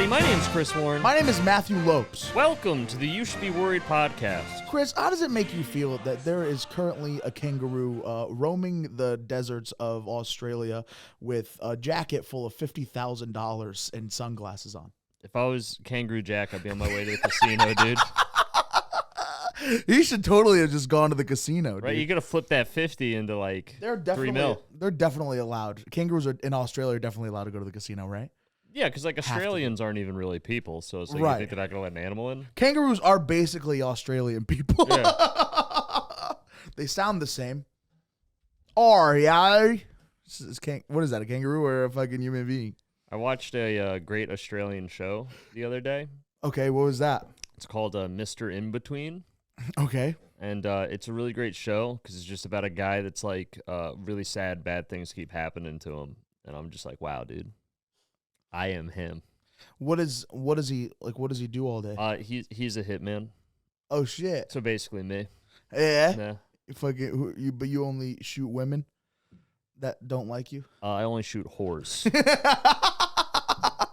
everybody. My name's Chris Warren. My name is Matthew Lopes. Welcome to the You Should Be Worried podcast. Chris, how does it make you feel that there is currently a kangaroo roaming the deserts of Australia with a jacket full of $50,000 and sunglasses on? If I was Kangaroo Jack, I'd be on my way to the casino, dude. He should totally have just gone to the casino, dude. Right? You gotta flip that 50 into like $3 million. They're definitely allowed. Kangaroos in Australia are definitely allowed to go to the casino, right? Yeah, because like Australians aren't even really people, so it's like you think they're not gonna let an animal in. Kangaroos are basically Australian people. Yeah. They sound the same. What is that? A kangaroo or a fucking human being? I watched a great Australian show the other day. Okay, what was that? It's called Mr. In Between. Okay. And it's a really great show because it's just about a guy that's like really sad, bad things keep happening to him, and I'm just like, wow, dude, I am him. What does he do all day? He's a hitman. Oh shit! So basically me. Yeah. Nah. But you only shoot women that don't like you. I only shoot whores.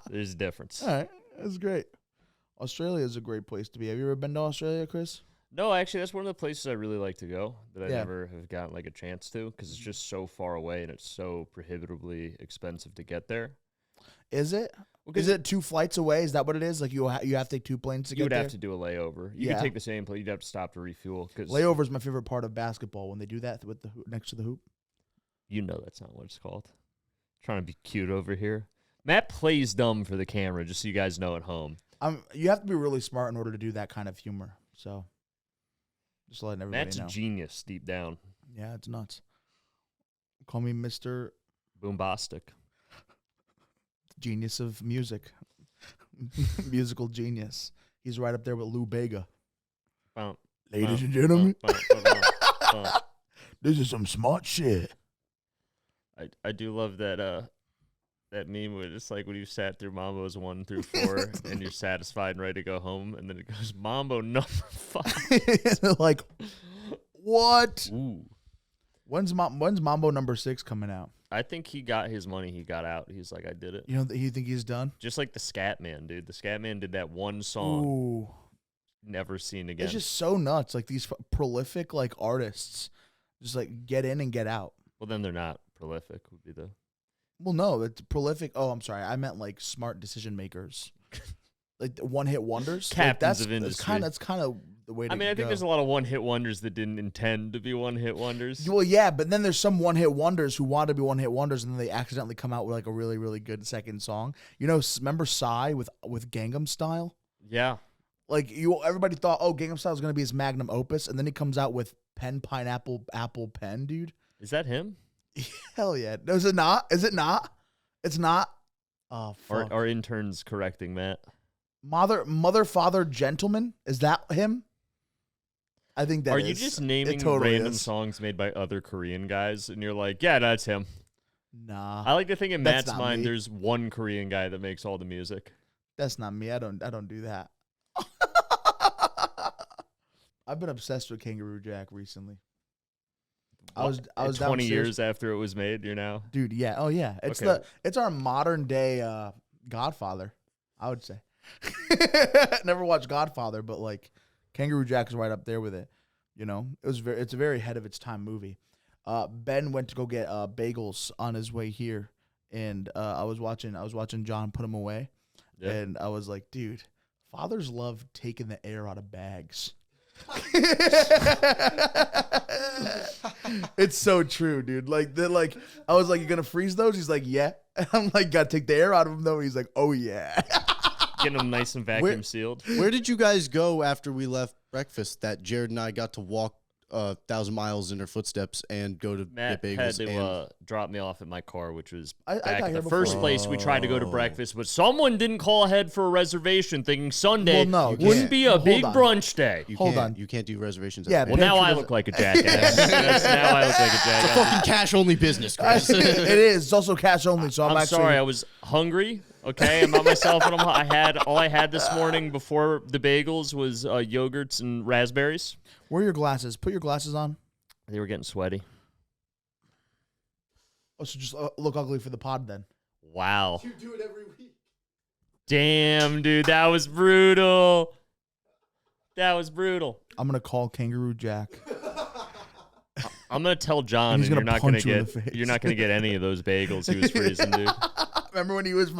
There's a difference. All right, that's great. Australia is a great place to be. Have you ever been to Australia, Chris? No, actually, that's one of the places I really like to go that I never have gotten like a chance to because it's just so far away and it's so prohibitively expensive to get there. Is it? Is it 2 flights away? Is that what it is? Like you have to take 2 planes to get there? You would have to do a layover. You could take the same plane. You'd have to stop to refuel. Layover is my favorite part of basketball when they do that with the next to the hoop. You know that's not what it's called. Trying to be cute over here. Matt plays dumb for the camera, just so you guys know at home. You have to be really smart in order to do that kind of humor. So, just letting everybody know. Matt's a genius deep down. Yeah, it's nuts. Call me Mr. Boombastic. Genius of music. Musical genius. He's right up there with Lou Bega. Ladies and gentlemen, this is some smart shit. I do love that that meme where it's like when you sat through Mambo's 1 through 4 and you're satisfied and ready to go home, and then it goes Mambo number 5. Like, what? Ooh. When's Mambo number 6 coming out? I think he got his money. He got out. He's like, I did it. You think he's done? Just like the Scat Man, dude. The Scat Man did that one song. Ooh. Never seen again. It's just so nuts. Like these prolific like artists, just like get in and get out. Well, then they're not prolific. Would be the. Well, no, it's prolific. Oh, I'm sorry. I meant like smart decision makers, like one-hit wonders. Captains of industry. That's kind of the way to go. I mean, I think there's a lot of one-hit wonders that didn't intend to be one-hit wonders. Well, yeah, but then there's some one-hit wonders who want to be one-hit wonders, and then they accidentally come out with like a really, really good second song. You know, remember Psy with Gangnam Style? Yeah. Like everybody thought, oh, Gangnam Style is gonna be his magnum opus, and then he comes out with Pen Pineapple Apple Pen, dude. Is that him? Hell yeah! No, is it not? Is it not? It's not. Oh, fuck. Our intern's correcting Matt. Mother, father, gentleman. Is that him? I think that Are is. you just naming totally random is. songs made by other Korean guys, and you're like, yeah, that's him? Nah. I like to think in That's Matt's not mind, me. there's one Korean guy that makes all the music. That's not me. I don't do that. I've been obsessed with Kangaroo Jack recently. I was 20 downstairs. years after it was made, you're now. Dude, yeah. Oh yeah. It's our modern day Godfather, I would say. Never watched Godfather, but like Kangaroo Jack is right up there with it. You know, it's a very ahead of its time movie. Ben went to go get bagels on his way here, and I was watching John put them away, and I was like, dude, fathers love taking the air out of bags. It's so true, dude. Like I was like, you gonna freeze those? He's like, yeah. And I'm like, gotta take the air out of them though. He's like, oh yeah. Getting them nice and vacuum sealed. Where did you guys go after we left breakfast that Jared and I got to walk 1,000 miles in her footsteps and go to Matt get had bagels? to drop me off at my car, which was I back got at here the first before. place we tried to go to breakfast, but someone didn't call ahead for a reservation, thinking Sunday Well, no, wouldn't be a hold big on. brunch day. Hold on. You can't do reservations. Yeah, at Well, the now I doesn't- look like a jackass. Now I look like a jackass. fucking cash only business, Chris. It is. It's also cash only. So I'm actually sorry, I was hungry. Okay, I'm not myself, and all I had this morning before the bagels was yogurts and raspberries. Where are your glasses? Put your glasses on. They were getting sweaty. Oh, so just look ugly for the pod then. Wow. You do it every week. Damn, dude, that was brutal. That was brutal. I'm gonna call Kangaroo Jack. I'm gonna tell John, and you're not gonna get any of those bagels he was freezing, dude. Remember when he was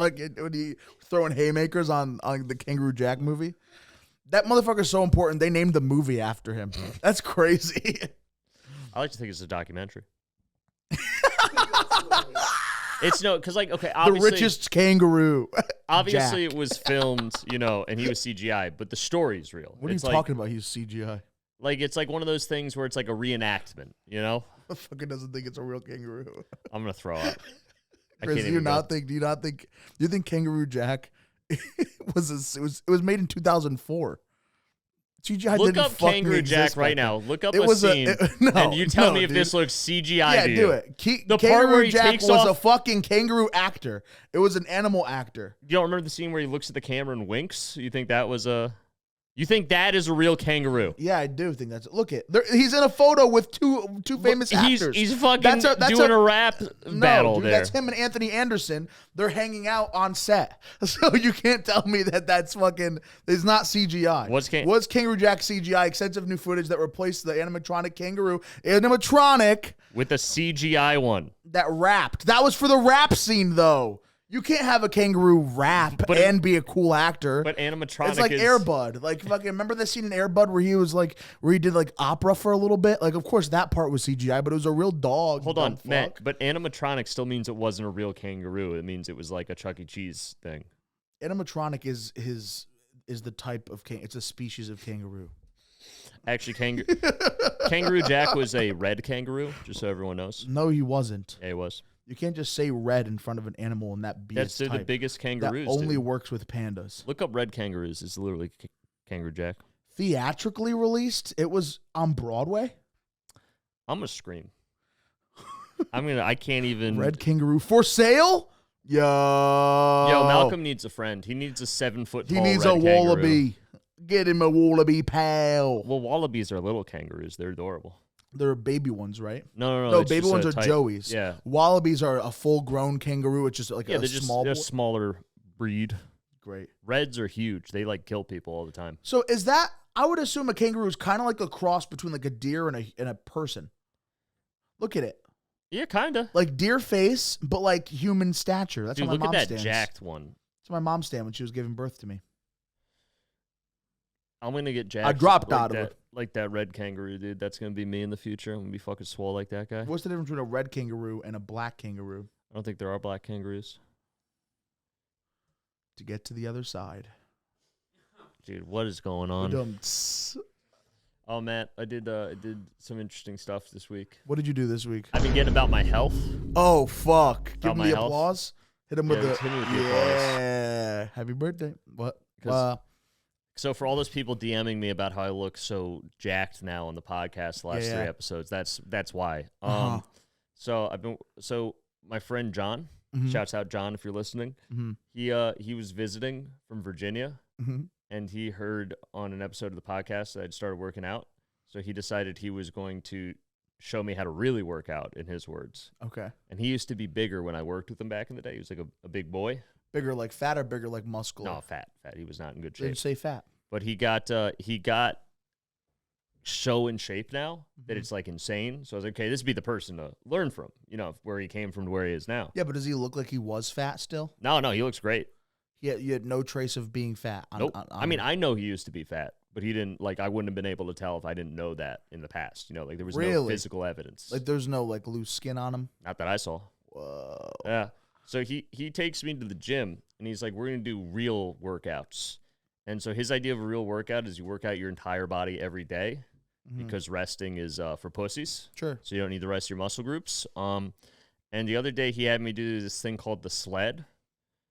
throwing haymakers on the Kangaroo Jack movie? That motherfucker's so important. They named the movie after him. That's crazy. I like to think it's a documentary. It's because obviously, the richest kangaroo. Obviously, Jack. it was filmed, and he was CGI, but the story's real. What are you talking about? He's CGI. Like, it's like one of those things where it's like a reenactment, The fucker doesn't think it's a real kangaroo. I'm gonna throw up. Chris, do you think Kangaroo Jack it was made in 2004? CGI Look didn't up fucking Kangaroo exist Jack right back now. then. Look up It a was scene, and you tell me if dude. this looks CGI. Yeah, to you. do it. The part Kangaroo where he Jack takes was off- a fucking kangaroo actor. It was an animal actor. You don't remember the scene where he looks at the camera and winks? You think that was a? You think that is a real kangaroo? Yeah, I do think that's. Look it. He's in a photo with two famous actors. He's fucking doing a rap battle dude, there. That's him and Anthony Anderson. They're hanging out on set, so you can't tell me that's fucking. It's not CGI. Was Kangaroo Jack CGI? Extensive new footage that replaced the animatronic kangaroo. Animatronic with a CGI one that rapped. That was for the rap scene, though. You can't have a kangaroo rap and be a cool actor. But animatronic It's like Air Bud. Like, fucking, remember the scene in Air Bud where he did like opera for a little bit? Like, of course that part was CGI, but it was a real dog. Hold on, Matt. But animatronic still means it wasn't a real kangaroo. It means it was like a Chuck E. Cheese thing. Animatronic is the type of it's a species of kangaroo. Actually, Kangaroo Jack was a red kangaroo, just so everyone knows. No, he wasn't. Yeah, he was. You can't just say red in front of an animal and that be That's type. the biggest kangaroos. That only works with pandas. Look up red kangaroos. It's literally Kangaroo Jack. Theatrically released, it was on Broadway. I'm gonna scream. I can't even. Red kangaroo for sale. Yo, Malcolm needs a friend. He needs a 7-foot tall. He needs a wallaby. Get him a wallaby pal. Well, wallabies are little kangaroos. They're adorable. They're baby ones, right? No. Baby ones are Joey's. Yeah. Wallabies are a full-grown kangaroo. It's just like they're a smaller breed. Great. Reds are huge. They kill people all the time. So is that? I would assume a kangaroo is kind of like a cross between like a deer and a person. Look at it. Yeah, kinda. Like deer face, but like human stature. That's Dude, how my mom look at that stands. jacked one. That's my mom stand when she was giving birth to me. I'm gonna get jacked. I dropped out of it. Like that red kangaroo, dude. That's gonna be me in the future. I'm gonna be fucking swole like that guy. What's the difference between a red kangaroo and a black kangaroo? I don't think there are black kangaroos. To get to the other side. Dude, what is going on? Oh, Matt, I did some interesting stuff this week. What did you do this week? I've been getting about my health. Oh, fuck. Give him the health. applause. Hit him with the applause. Happy birthday. What? So for all those people DMing me about how I look so jacked now on the podcast, the last 3 episodes, that's why. So my friend John, shouts out John if you're listening. He was visiting from Virginia, and he heard on an episode of the podcast that I'd started working out. So he decided he was going to show me how to really work out, in his words. Okay. And he used to be bigger when I worked with him back in the day. He was like a big boy. Bigger like fat or bigger like muscular? No, fat. He was not in good shape. Didn't say fat. But he got so in shape now that it's like insane. So I was like, okay, this would be the person to learn from, where he came from to where he is now. Yeah, but does he look like he was fat still? No, he looks great. Yeah, you had no trace of being fat. Nope. I mean, I know he used to be fat, but he didn't, I wouldn't have been able to tell if I didn't know that in the past. There was no physical evidence. There's no loose skin on him? Not that I saw. Whoa. Yeah. So he takes me to the gym, and he's like, we're going to do real workouts. And so his idea of a real workout is you work out your entire body every day because resting is for pussies. Sure. So you don't need the rest of your muscle groups. And the other day he had me do this thing called the sled.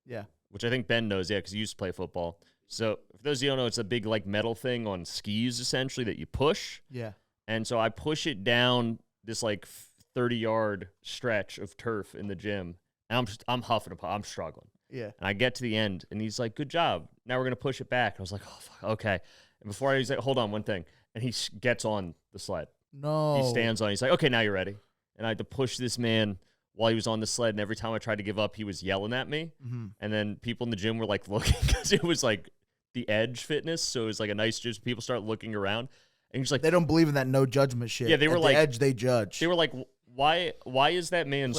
Yeah. Which I think Ben knows, because he used to play football. So for those of you who don't know, it's a big metal thing on skis, essentially, that you push. Yeah. And so I push it down this 30-yard stretch of turf in the gym. And I'm huffing and puffing. I'm struggling. Yeah. And I get to the end, and he's like, good job. Now we're going to push it back. And I was like, oh, fuck, okay. And before he's like, hold on, one thing. And he gets on the sled. No. He stands on it. He's like, okay, now you're ready. And I had to push this man while he was on the sled, and every time I tried to give up, he was yelling at me. And then people in the gym were like looking because it was like the Edge Fitness, so it was like a nice just people start looking around, and he's like, they don't believe in that no judgment shit. Yeah, they were At like the Edge, they judge. They were like, why is that man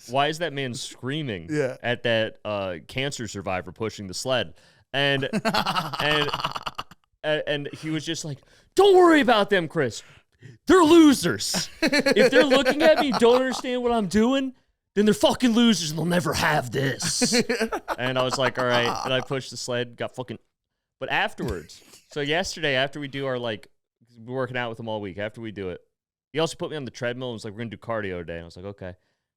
why is that man screaming at that cancer survivor pushing the sled? And and he was just like, don't worry about them, Chris. They're losers. If they're looking at me, don't understand what I'm doing, then they're fucking losers and they'll never have this. And I was like, all right. And I pushed the sled, got fucking. But afterwards, so yesterday, after we do our, like, we're working out with him all week, after we do it, he also put me on the treadmill and was like, we're going to do cardio today. And I was like, okay.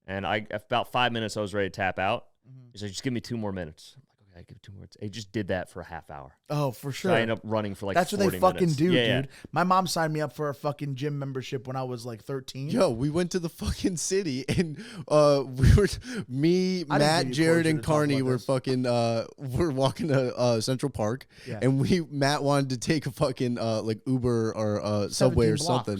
And about 5 minutes, I was ready to tap out. He's like, just give me 2 more minutes. I give 2 more. He just did that for a half hour. Oh, for sure. So I ended up running for like That's 40 what they fucking minutes. do, Yeah, dude. My mom signed me up for a fucking gym membership when I was like 13. Yo, we went to the fucking city and me, Matt, Jared, and Carney were fucking we're walking to Central Park, and Matt wanted to take a fucking like Uber or Subway or something.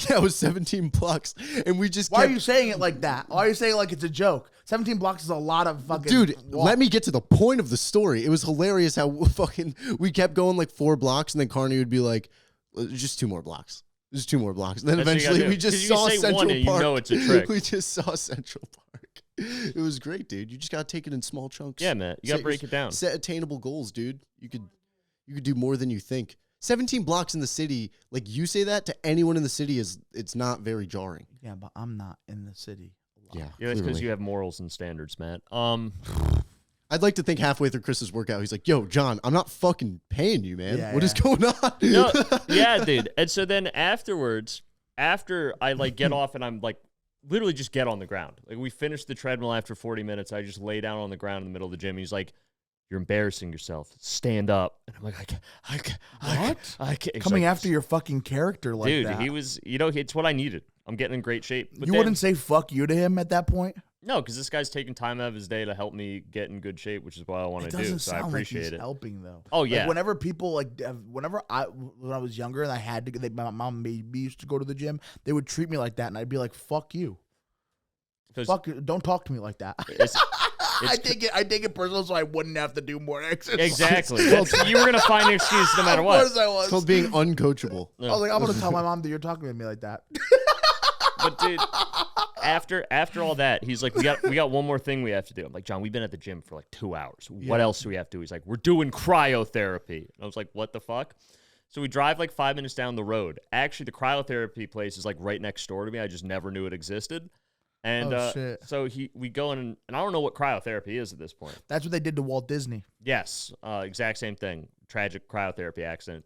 Yeah, it was 17 blocks, and we just. Why are you saying it like that? Why are you saying it like it's a joke? 17 blocks is a lot of fucking. Dude, let me get to the point of the story. It was hilarious how fucking we kept going like 4 blocks, and then Carney would be like, just 2 more blocks. Just 2 more blocks. And then eventually we just saw Central Park. You know it's a trick. We just saw Central Park. It was great, dude. You just gotta take it in small chunks. Yeah, man. You gotta break it down. Set attainable goals, dude. You could do more than you think. 17 blocks in the city, like you say that to anyone in the city it's not very jarring. Yeah, but I'm not in the city. Yeah, that's because you have morals and standards, Matt. I'd like to think halfway through Chris's workout, he's like, yo, John, I'm not fucking paying you, man. What is going on? No, yeah, dude. And so then afterwards, after I like get off and I'm like literally just get on the ground. Like we finished the treadmill after 40 minutes. I just lay down on the ground in the middle of the gym. He's like, you're embarrassing yourself. Stand up. And I'm like, I can't. Coming after your fucking character like dude, that. Dude, he was, it's what I needed. I'm getting in great shape. But you wouldn't say fuck you to him at that point? No, because this guy's taking time out of his day to help me get in good shape, which is what I want to do. So I appreciate like it. Helping though. Oh yeah. Like whenever people when I was younger and I had to, my mom made me used to go to the gym. They would treat me like that, and I'd be like, "Fuck you, fuck you. Don't talk to me like that." I take it personal, so I wouldn't have to do more exercise. Exactly. You were gonna find an excuse no matter what. Of course I was. It's called being uncoachable. I was like, I'm gonna tell my mom that you're talking to me like that. But dude, after all that, he's like, we got one more thing we have to do. I'm like, John, we've been at the gym for like 2 hours. What else do we have to do? He's like, we're doing cryotherapy. And I was like, what the fuck? So we drive like 5 minutes down the road. Actually, the cryotherapy place is like right next door to me. I just never knew it existed. And so we go in, and I don't know what cryotherapy is at this point. That's what they did to Walt Disney. Yes, exact same thing. Tragic cryotherapy accident.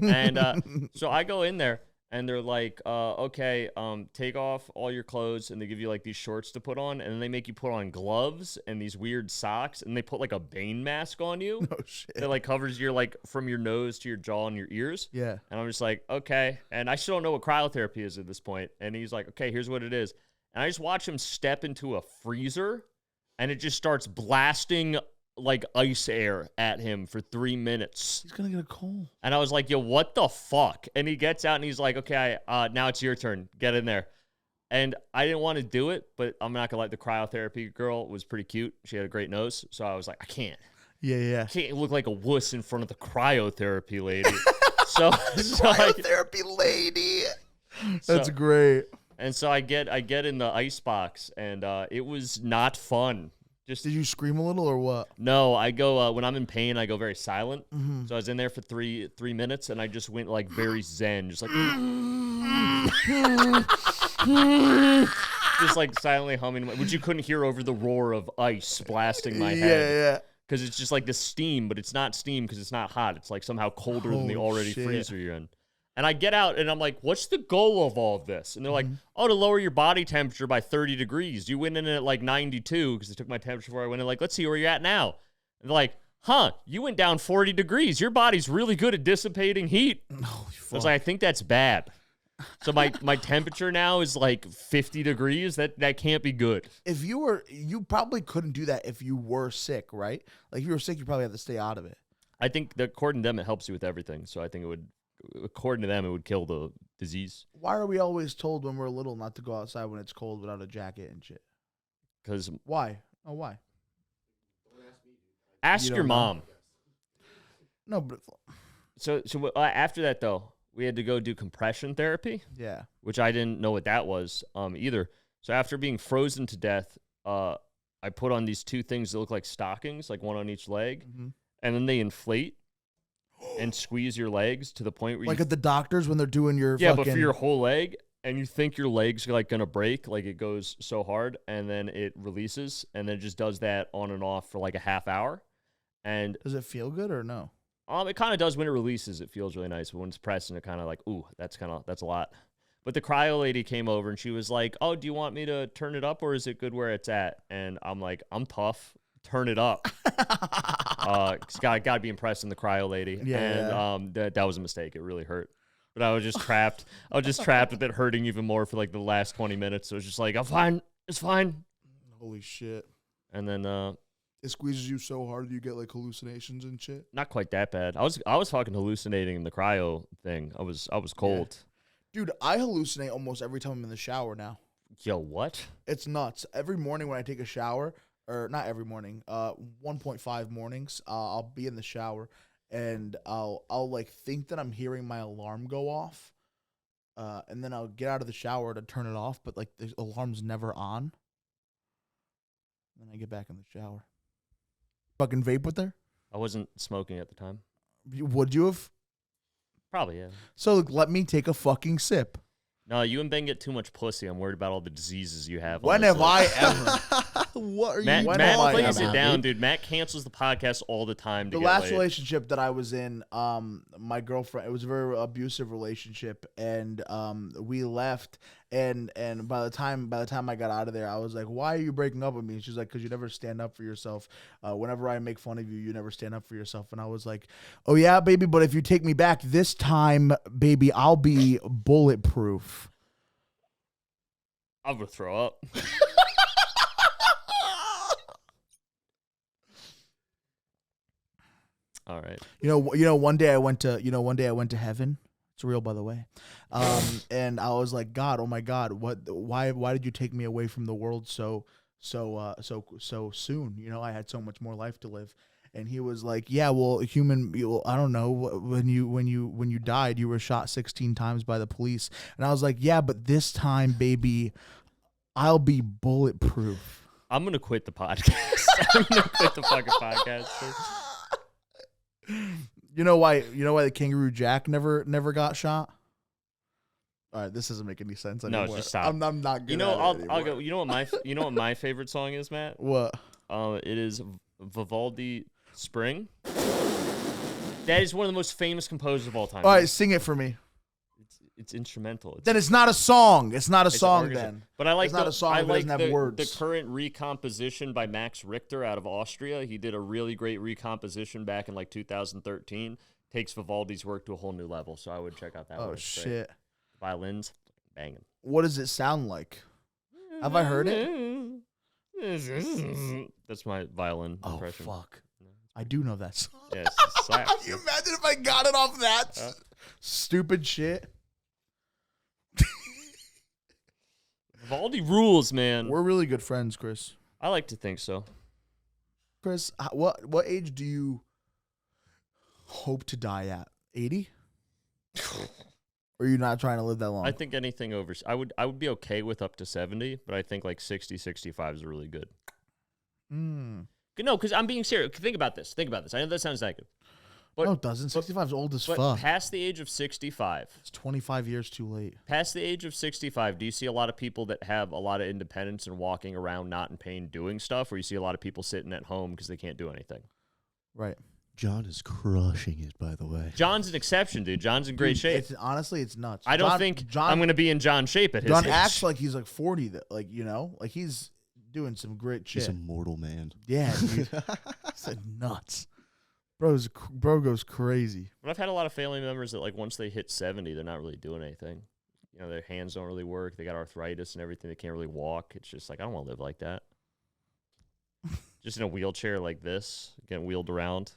And so I go in there, and they're like, okay, take off all your clothes, and they give you like these shorts to put on, and then they make you put on gloves and these weird socks, and they put like a Bane mask on you. Oh shit! That like covers your like from your nose to your jaw and your ears. Yeah. And I'm just like, okay, and I still don't know what cryotherapy is at this point. And he's like, okay, here's what it is. And I just watch him step into a freezer, and it just starts blasting like ice air at him for 3 minutes. He's gonna get a cold. And I was like, yo, what the fuck? And he gets out and he's like, okay, now it's your turn. Get in there. And I didn't want to do it, but I'm not gonna lie, the cryotherapy girl was pretty cute. She had a great nose. So I was like, I can't. Yeah. I can't look like a wuss in front of the cryotherapy lady. so cryotherapy lady. That's great. And so I get in the ice box, and it was not fun. Did you scream a little or what? No, I go when I'm in pain, I go very silent. Mm-hmm. So I was in there for three minutes, and I just went like very zen, just like just like silently humming, which you couldn't hear over the roar of ice blasting my head. Yeah. Because it's just like this steam, but it's not steam because it's not hot. It's like somehow colder than the already freezer you're in. And I get out, and I'm like, what's the goal of all of this? And they're like, oh, to lower your body temperature by 30 degrees. You went in at like 92 because they took my temperature before I went in. Like, let's see where you're at now. And they're like, huh, you went down 40 degrees. Your body's really good at dissipating heat. I was like, I think that's bad. So my temperature now is like 50 degrees. That can't be good. If you probably couldn't do that if you were sick, right? Like if you were sick, you probably have to stay out of it. I think that according to them, it helps you with everything. So I think it would. According to them, it would kill the disease. Why are we always told when we're little not to go outside when it's cold without a jacket and shit? Because why? Oh, why? Ask your mom. No, but So after that though, we had to go do compression therapy. Yeah. Which I didn't know what that was either. So after being frozen to death, I put on these 2 things that look like stockings, like one on each leg, and then they inflate and squeeze your legs to the point where like at the doctors when they're doing your but for your whole leg, and you think your leg's like gonna break, like it goes so hard, and then it releases, and then it just does that on and off for like a half hour. And does it feel good or no? It kind of does when it releases. It feels really nice, but when it's pressing, it kind of like, ooh, that's a lot. But the cryo lady came over and she was like, "Oh, do you want me to turn it up or is it good where it's at?" And I'm like, "I'm tough. Turn it up." Gotta be impressed in the cryo lady. Yeah. And that was a mistake. It really hurt. But I was just trapped. I was just trapped with it hurting even more for like the last 20 minutes. So it was just like, I'm fine. It's fine. Holy shit. And then it squeezes you so hard you get like hallucinations and shit. Not quite that bad. I was fucking hallucinating in the cryo thing. I was cold. Yeah. Dude, I hallucinate almost every time I'm in the shower now. Yo, what? It's nuts. Every morning when I take a shower, or not every morning, 1.5 mornings, I'll be in the shower and I'll like think that I'm hearing my alarm go off, and then I'll get out of the shower to turn it off, but like the alarm's never on. Then I get back in the shower. Fucking vape with her? I wasn't smoking at the time. Would you have? Probably, yeah. So let me take a fucking sip. No, you and Ben get too much pussy. I'm worried about all the diseases you have. When have I ever? What are Matt, you? Matt plays it down, dude. Matt cancels the podcast all the time. The last relationship that I was in, my girlfriend, it was a very abusive relationship, and we left. And by the time I got out of there, I was like, "Why are you breaking up with me?" And she's like, "Because you never stand up for yourself. Whenever I make fun of you, you never stand up for yourself." And I was like, "Oh yeah, baby, but if you take me back this time, baby, I'll be bulletproof." I'm gonna throw up. All right. One day I went to heaven. It's real, by the way. And I was like, "God, oh my God, why did you take me away from the world so soon? I had so much more life to live." And he was like, "Yeah, well, I don't know, when you died, you were shot 16 times by the police." And I was like, "Yeah, but this time, baby, I'll be bulletproof." I'm gonna quit the podcast. I'm gonna quit the fucking podcast. You know why the Kangaroo Jack never got shot? All right, this doesn't make any sense anymore. No, just stop. I'm not good. I'll go. You know what my favorite song is, Matt? What? It is Vivaldi Spring. That is one of the most famous composers of all time. All right, sing it for me. It's instrumental. Then it's not a song. It's not a song then. But I like it's not a song. I like doesn't have words. The current recomposition by Max Richter out of Austria. He did a really great recomposition back in like 2013. Takes Vivaldi's work to a whole new level. So I would check out that one. Oh shit! Violins banging. What does it sound like? Have I heard it? That's my violin impression. Oh fuck! I do know that song. Yes, slaps. Can you imagine if I got it off that stupid shit? Vivaldi rules, man. We're really good friends, Chris. I like to think so. Chris, what age do you hope to die at? 80? Or are you not trying to live that long? I think anything over... I would be okay with up to 70, but I think like 60, 65 is really good. No, because I'm being serious. Think about this. I know that sounds negative. But, no, it doesn't. 65 is old as fuck. Past the age of 65. It's 25 years too late. Past the age of 65, do you see a lot of people that have a lot of independence and walking around not in pain doing stuff, or you see a lot of people sitting at home because they can't do anything? Right. John is crushing it, by the way. John's an exception, dude. John's in great shape. Honestly, it's nuts. I don't think I'm going to be in John's shape at his age. John acts like he's like 40, like he's doing some great shit. He's a mortal man. Yeah, dude. It's like nuts. Bro goes crazy. But I've had a lot of family members that, like, once they hit 70, they're not really doing anything. Their hands don't really work. They got arthritis and everything. They can't really walk. It's just like, I don't want to live like that. Just in a wheelchair like this, getting wheeled around.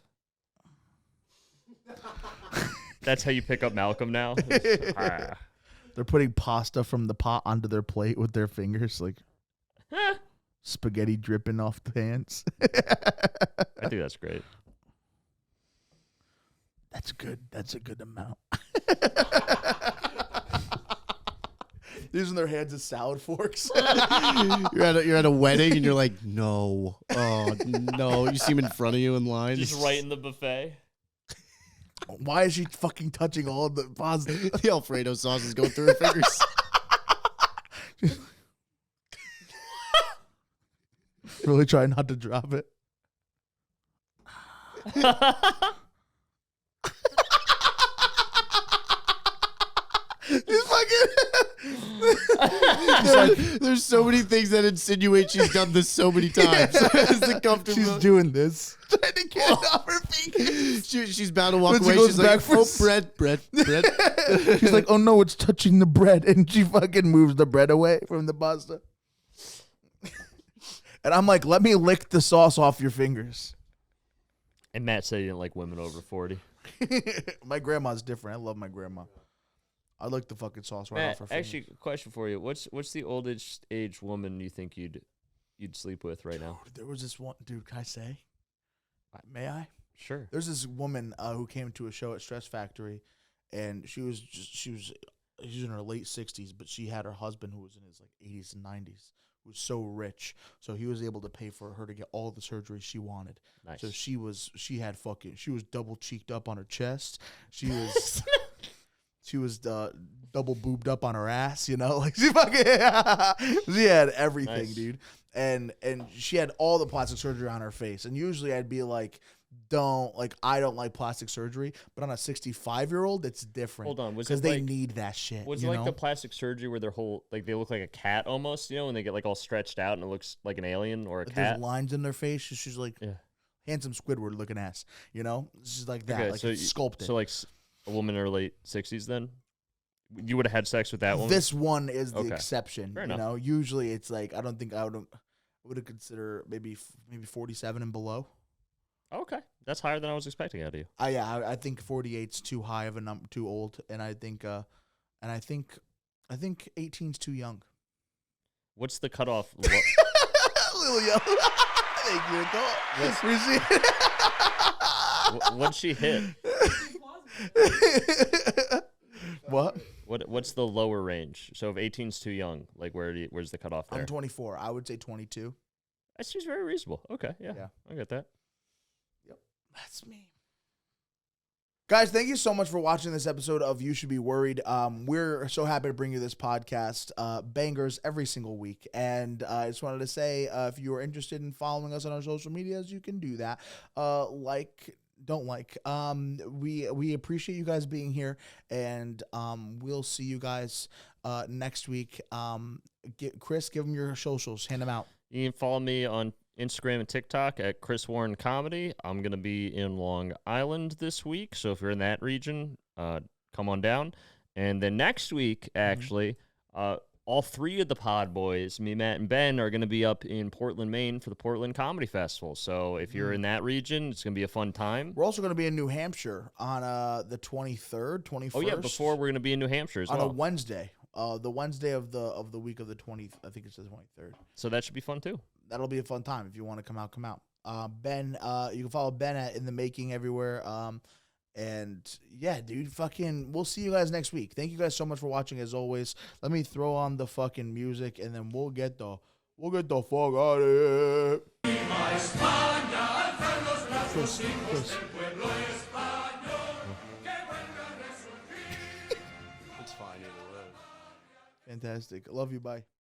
That's how you pick up Malcolm now. They're putting pasta from the pot onto their plate with their fingers. Like, spaghetti dripping off the pants. I think that's great. That's good. That's a good amount. Using their hands as salad forks. You're at a wedding and you're like, no. Oh, no. You see him in front of you in line. Just right in the buffet. Why is she fucking touching all the pasta? The Alfredo sauce is going through her fingers. Really trying not to drop it. Just fucking. There's so many things that insinuate she's done this so many times. She's doing this. Trying to get it off her feet. She's about to walk When she away. goes She's back like, for bread. She's like, oh no, it's touching the bread. And she fucking moves the bread away from the pasta. And I'm like, let me lick the sauce off your fingers. And Matt said he didn't like women over 40. My grandma's different. I love my grandma. I lick the fucking sauce right off her fingers. Actually, question for you. What's the oldest age woman you think you'd sleep with right now? There was this one dude, can I say? May I? Sure. There's this woman who came to a show at Stress Factory, and she was in her late 60s, but she had her husband who was in his like 80s and 90s, who was so rich, so he was able to pay for her to get all the surgery she wanted. Nice. So she was double cheeked up on her chest. She was she was double boobed up on her ass, you know, like she had everything, nice. Dude. And she had all the plastic surgery on her face. And usually I'd be like, I don't like plastic surgery, but on a 65-year-old, it's different. Hold on, because they need that shit. Was it like the plastic surgery where their whole they look like a cat almost, you know, when they get like all stretched out and it looks like an alien or a cat? There's lines in their face. She's like handsome Squidward looking ass, you know. She's like that, like so it's sculpted. So like a woman in her late 60s, then you would have had sex with that woman. This one is the exception. Fair you enough. know, usually it's like I would have considered maybe 47 and below. Okay, that's higher than I was expecting out of you. I think 48's too high of a number, too old, and I think 18's too young. What's the cutoff? Little young. Thank you. What'd she hit? What? What's the lower range? So if 18's too young, like where's the cutoff there? I'm 24. I would say 22. That seems very reasonable. Okay, yeah. I get that. Yep, that's me. Guys, thank you so much for watching this episode of You Should Be Worried. We're so happy to bring you this podcast, bangers every single week. And I just wanted to say, if you are interested in following us on our social medias, you can do that. We appreciate you guys being here, and we'll see you guys next week. Chris, give them your socials. Hand them out. You can follow me on Instagram and TikTok at Chris Warren Comedy. I'm going to be in Long Island this week, so if you're in that region, come on down. And then next week, actually, all three of the Pod Boys, me, Matt, and Ben, are going to be up in Portland, Maine for the Portland Comedy Festival. So if you're in that region, it's going to be a fun time. We're also going to be in New Hampshire on the 23rd, 21st. Oh, yeah, before we're going to be in New Hampshire as well. On a Wednesday. The Wednesday of the week of the 20th, I think it's the 23rd. So that should be fun, too. That'll be a fun time. If you want to come out, come out. Ben, you can follow Ben at In The Making everywhere. And yeah, dude, we'll see you guys next week. Thank you guys so much for watching as always. Let me throw on the fucking music and then we'll get the fuck out of here. Chris. It's fine either way. Fantastic. I love you. Bye.